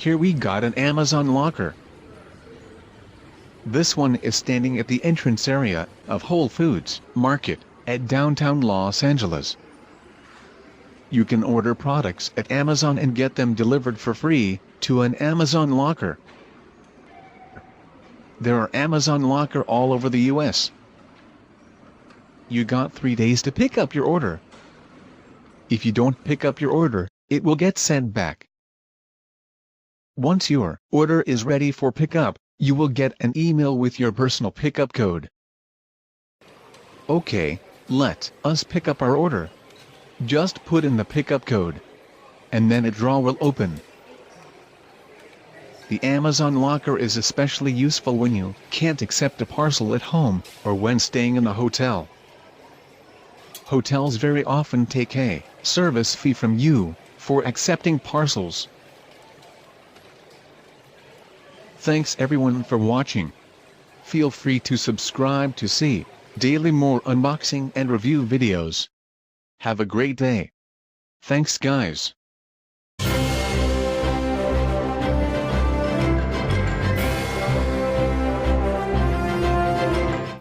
Here we got an Amazon locker. This one is standing at the entrance area of Whole Foods Market at downtown Los Angeles. You can order products at Amazon and get them delivered for free to an Amazon locker. There are Amazon locker all over the US. You got 3 days to pick up your order. If you don't pick up your order, it will get sent back. Once your order is ready for pickup, you will get an email with your personal pickup code. Okay, let us pick up our order. Just put in the pickup code, and then a drawer will open. The Amazon locker is especially useful when you can't accept a parcel at home, or when staying in a hotel. Hotels very often take a service fee from you for accepting parcels. Thanks everyone for watching. Feel free to subscribe to see daily more unboxing and review videos. Have a great day. Thanks guys.